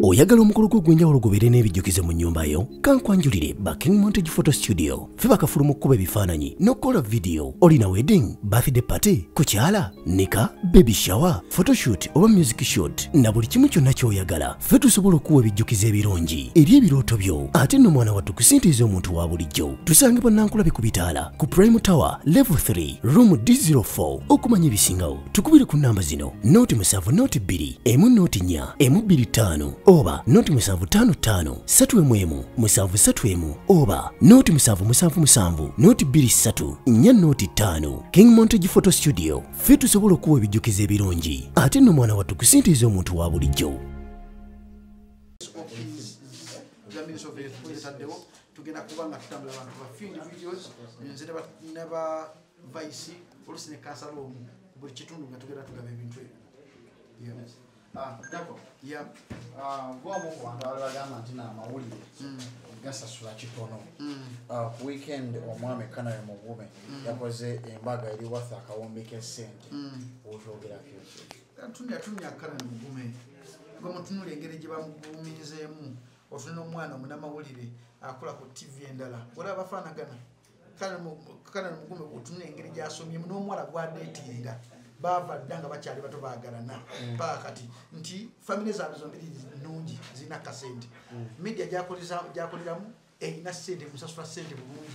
Oyagala omukolo gw'enjawulo gubeere n'ebijjukize mu nnyumba yo? Kankwanjulire ba King Montage Photo Studio. Ffe bakafuluma okukuba ebifaananyi n'okukola video. Olina wedding, birthday party, kukyala, nika, baby shower, photoshoot oba music shoot na buli kimu kyonna ky'oyagala. Ffe tusobola okuwa ebijjukize ebirungi eri ebirooto byo. Ate nno mwana wattu kusintiiza omuntu wa bulijjo. Tusangibwa Nankulabe ku Bitaala ku Prime Tower Level 3 Room D04. Okumanya ebisingawo tukubire ku namba zino: noti 7 noti 2 emu noti 4 emu 25 oba noti 755 3 7 oba noti 777 noti 23 4 noti 5. King Montage Photo Studio. Ffe tusobola okuwa ebijjukize ebirungi ate nno mwana wattu kusintiiza omuntu wa bulijjo. Tugenda kubanga tutambula abantu ba field videos nze ne ba vice olusine kasalomu buli kitundu nga tugenda tugaba ebintu ebyo. Dako. Yeah. Gwomu ku bantu abagamba nti n'amawulire gasasula kitono. Ku weekend omwami Kanayo Mugume yakoze embaga eri wasa akawumbi k'essente. Okyogera kyose. Atumya Kanayo Mugume. Gwomutunula engeri gye bamugumizeemu. Ofuna omwana omunamawulire akola ku TV endala. Wala abafaanagana. Kanayo Mugume otunula engeri gy'asomyemu n'omuwala gwadeetinga. Bava danga bakyali bato baagalana pakati nti family zaabwe zombiri nnungi zina kasente media gyakoleramu eyina sente musasula sente bulungi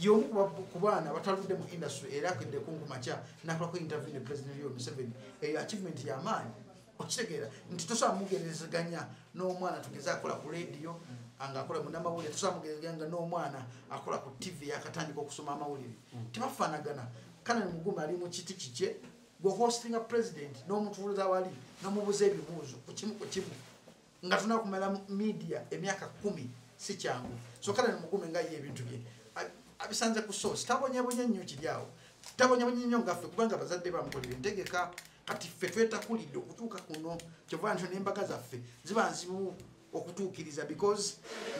y'omu ku baana bataludde mu industry era akedde kunkumakya nakola ku interview ne President Yoweri Museveni eyo achievement y'amaanyi okitegeera nti tosobola mugerezeganya n'omwana tugeze akola ku radio anga akola munamawulire tosobola mugerezeganya n'omwana akola ku TV yakatandika okusoma amawulire tebafaanagana. Kanayo Mugume ali mu kiti kikye go hosting a president no mutuuza wali no mubuze ebibuuzo ku kimu nga tunakumala media emyaka 10 si kyangu. So Kanayo Mugume nga ye ebintu bye abisanze ku source tabonyabonya nnyo kiryawo tabonyabonya nnyo ngaffe kubanga bazadde bamukolera entegeka kati ffe twetakulidde okutuuka kuno kyova nti n'embaga zaffe ziba nzibu okutuukiriza because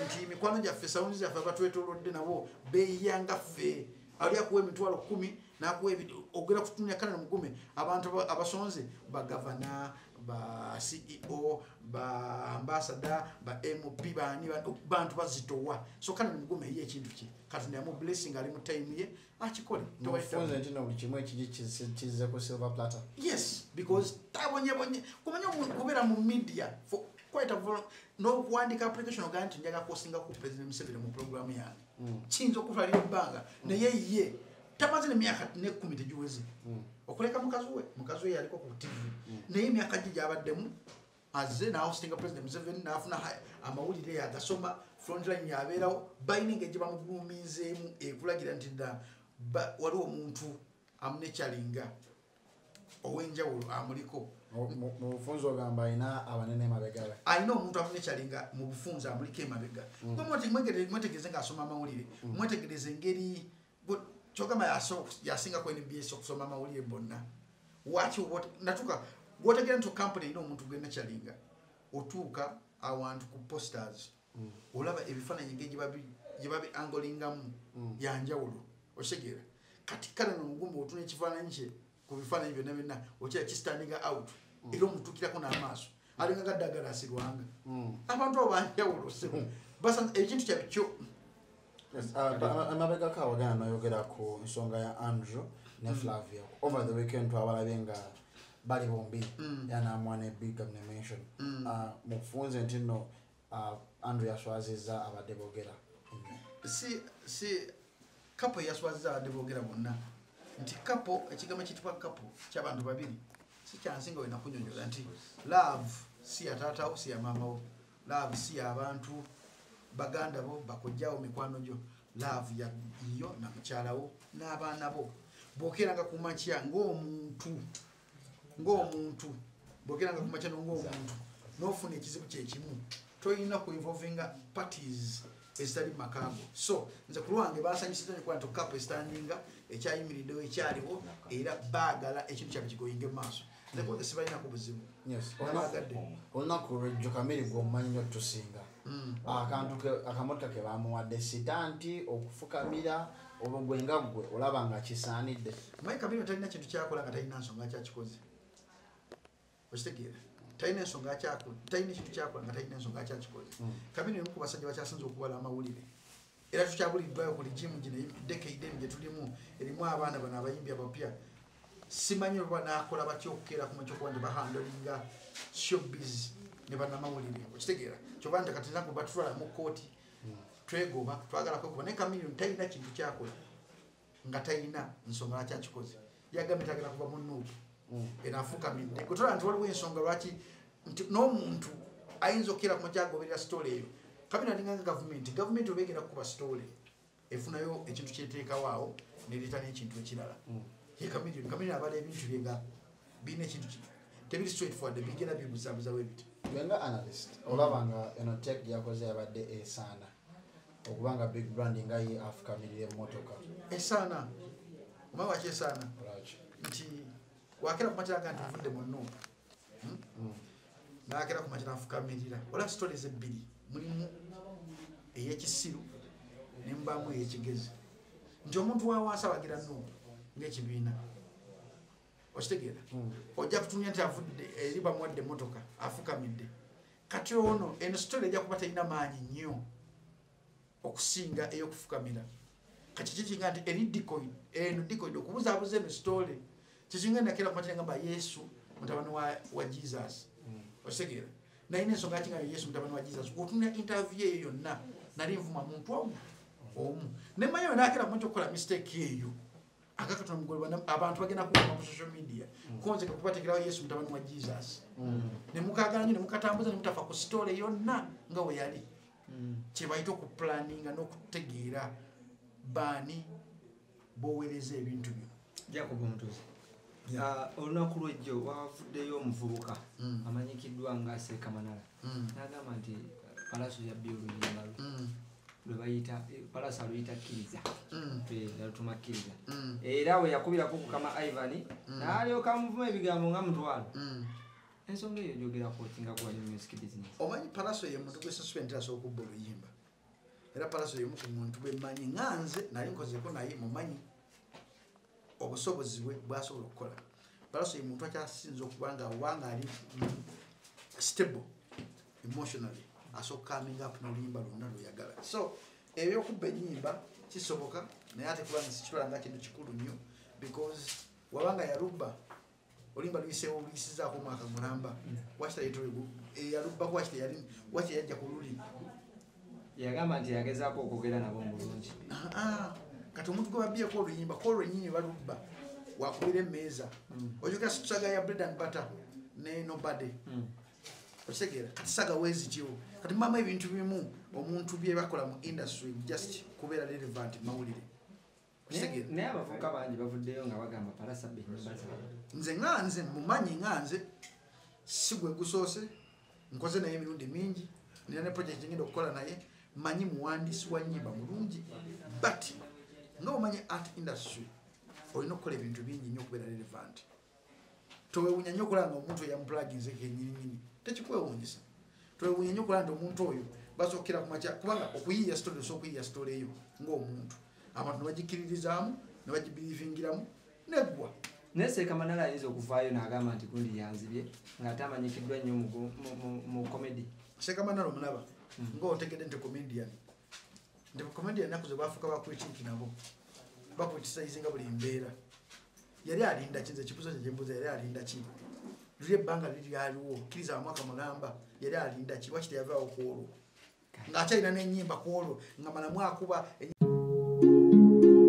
nti mikwano gyaffe sawundi zaffe abatwetoolodde nabo beeyanga ffe ali akuwa emitwalo 10 nakuwa ogera kutumya Kanayo Mugume abantu abasonze ba governor ba CEO ba ambassador ba MP bantu bazitowa. So Kanayo Mugume ye ekintu ki Katonda yamu blessing ali mu time ye akikole towaita nti no kimwe kize ku silver platter. Yes, because tabonye kumanya kubera mu media for quite a no kuandika application oganti njaga kosinga ku President Museveni mu program yange kinzo kutwalira banga naye ye tamaze n'emyaka 10 tegiweze okuleka mukazi we yaliko ku TV naye emyaka gye abaddemu azze na hosting President Museveni n'afuna amawulire yagasoma frontline yabeerawo bayininga gye bamugumizeemu ekulagira nti dda waliwo omuntu amunekyalinga ow'enjawulo amuliko mu bufunzo ogamba ayina abanene emabega be ayina omuntu amunekyalinga mu bufunzo amuliko emabega mwetegereze ng'asoma amawulire mwetegereze engeri chokama yasinga kwa NBS okusoma amawulire bonna waki natuka wotegera nto company ino omuntu gwe nakyalinga otuuka awantu ku posters olaba ebifaananyi gye babi angolingamu yanjawulo osegera kati Kanayo Mugume otuna ekifaananyi kye ku bifaananyi byonna okira kistandinga out era omutuukirako n'amaaso alinga gaddagala asirwanga abantu abo banjawulo basa ekintu kyabikyo. amabega kawagana nayogera ku nsonga ya Andrew ne Flavia over the weekend twabalabye nga bali bombi yanamwana big mention mufunze nti no Andrew yaswaziza abadde bogera si kapo yaswaziza abadde bogera bonna nti kapo ekigama kitwa kapo ky'abantu babiri si kyansinga wena kunyonyola nti love si ya taatawo si ya mamawo love si ya abantu baganda bo bakojjawo mikwano gyo love ya iyo na mukyalawo n'abaana bo bokeranga ku makya ng'omuntu bokeranga ku makya ng'omuntu n'ofuna ekizibu kyekimu toyina ku involvinga parties ezitali makago. So nze ku lwange basanyusiza ne kwanto kapo estandinga ekyayimiriddewo ekyaliwo era baagala ekintu kyabwe kigoyinga maaso nekoze sibalina ku buzibu. Yes, olunaku lwejjo kamere gw'omumanyi nnyo tusinga akantu akamotoka ke bamuwadde sitanti okufukamira obugwenga gwe olaba nga kisaanidde. Mike Kabino talina kintu kyakola nga talina nsonga kyakikoze okitegeera talina ensonga akyakola talina ekintu kyakola nga talina ensonga akyakikoze Chameleon mu kubasajja bakyasinze okubala amawulire era tukyabuliddwayo ku ligimu gino decade gye tulimu erimu abaana bano abayimbi abapya simanyi oba naakola batya okukeera ku ekyokuba nti bahandolinga showbiz ne bannamawulire okitegeera kyova nti kati nako batutwala mu kooti twegoba twagala kwekuba naye Chameleon talina kintu kyakola nga talina nsonga lwaki akikoze yagambye tagala kuva mu Nuupu enafukamidde kutola nti waliwo ensonga lwaki nti n'omuntu ayinza okukeera ku makyagoberera story eyo Chameleon alinganga gavumenti obeegera kukuba story efunayo ekintu kyeteekawo awo nereeta n'ekintu ekirala ye Chameleon abala ebintu bye nga birina ekintu tebiri straight forward bigenda bibuzaabuzawo ebiti Benga analyst olabanga eno tech yakoze yabadde esaana okubanga big brand nga ye afukamirire motoka esaana omanye waki esaana nti wakera ku makira ganti nvudde mu Nuupu nakera ku makira afukamirira olaba stories ebbiri mulimu ey'ekisiru ne mubaamu ey'ekigezi nti omuntu wa wansi abagira Nuupu ng'ekibiina okitegeera ojja kutumya nti avudde eri bamuwadde emmotoka afukamidde kati ono eno story ejja kuba talina maanyi nnyo okusinga ey'okufukamira kati kikinga nti eri dikoid eno dikoid okubuzaabuza eno story kikinga nakera ku makira ngamba Yesu mutabani wa Jesus okitegeera nayina ensonga kinga Yesu mutabani wa Jesus otumya interview eyo yonna nali nvuma muntu omu nemanyi nakera ku makira okukola mistake eyo akakatona mugolo abantu bagenda kuba mu social media konze kubatekerawo Yesu mutabani wa Jesus ne mukagala nnyo ne mukatambuza ne mutafa ku story yonna nga we yali kye bayita okuplanninga n'okutegeera baani bowereza ebintu byo Jacob Mutuzi olunaku lwejjo wavuddeyo omuvubuka amanyikiddwa nga Seeka Manala n'agamba nti palaso yabbi oluyimba lwe bayita palaso aluyita Kkiriza nalutuma Kkiriza era we yakubirako kukama Ivan n'alyoka amuvuma ebigambo nga mutwalo ensonga eyo gyogerako otinga gwali music business omanyi palaso ye muntu gwe suspend asooka okubba oluyimba era palaso ye ku muntu bwe mmanyi nganze nali nkozeeko naye mumanyi obusobozi bwe bwasobola okukola palaso ye muntu akyasinza okuba nga wanga ali stable emotionally asooka coming up n'oluyimba lwonna lweyagala so ebyokubba ennyimba kisoboka naye ate kuba nsikitwala nga kintu kikulu nnyo because wabanga yalubba oluyimba luyiseewo oluyisizaako omwaka mulamba yalubbako waki yajja ku luli yagamba nti yagezaako okwogera nabo bulungi kati omuntu gwe babbyeko oluyimba kolwennyini balubba wakubira emmeeza ojoka saga ya bread and butter ne nobody okitegeera kati saga wezityo kati mama ebintu bimu omuntu bye bakola mu industry just kubeera relevant mawulire naye abavubuka bangi bavuddeyo nga bagamba palasa benyimba zaabwe nze mumanyi nganze si gwe gusoose nkoze naye emirundi mingi nina ne project ngenda okukola naye manyi muwandiisi wa nnyimba mulungi but nga omanyi art industry olina okukola ebintu bingi nnyo okubeera relevant towewunya nnyo okulaba nga omuntu eyamuplaginze kenyininyini tekikwewunyisa towewunya nnyo okulaba nti omuntu oyo basookera ku makya kubanga okuyiiya story osokuyiiya story eyo ng'omuntu abantu nebagikiririzaamu nebagibirivingiramu neggwa naye Seeka Manala ayinza okuvaayo n'agamba nti gundi yanzibye ng'ate amanyikiddwa nnyo mu comedy Seeka Manala omulaba ng'otegedde nti comedian nti comedian nakuze baafuuka bakwitiiki nabo bakwitisayizinga buli mbeera yali alinda kinze ekibuzo kye kyembuza yali alinda ki luli ebbanga liri aliwo kkiriza amwaka mulamba yali alinda ki lwaki teyavaawo ku olwo ng'akyalina n'ennyimba ku olwo nga malamu akuba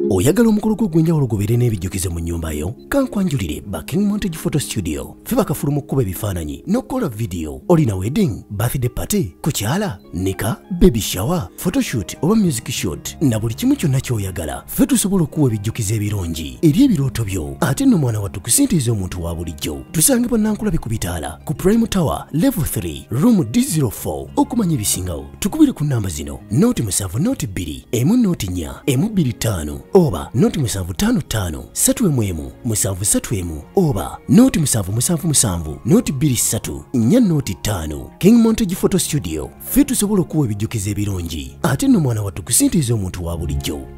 oyagala omukolo gw'ogwenjawulo gubeere n'ebijjukize mu nnyumba yo kankwanjulire Backing Montage Photo Studio fe bakafuluma okukuba ebifaananyi n'okukola vidiyo olina wedding birthday party kukyala nika baby shower photoshoot oba music shoot na buli kimu kyonna ky'oyagala fe tusobola okuwa ebijjukize ebirungi eri ebirooto byo ate nno mwana wattu kusintiiza omuntu wa bulijjo tusange bannankulabe ku bitaala ku Prime Tower level 3 room D04 okumanya ebisingawo tukubire ku nnamba zino noti 7 noti 2 emu noti 4 emu 25 oba noti 755 3 731 oba noti 777 noti 23 4 noti 5 King Montage Photo Studio fe tusobola okuwa ebijjukize ebirungi ate nno mwana wattu kusintiiza omuntu wa bulijjo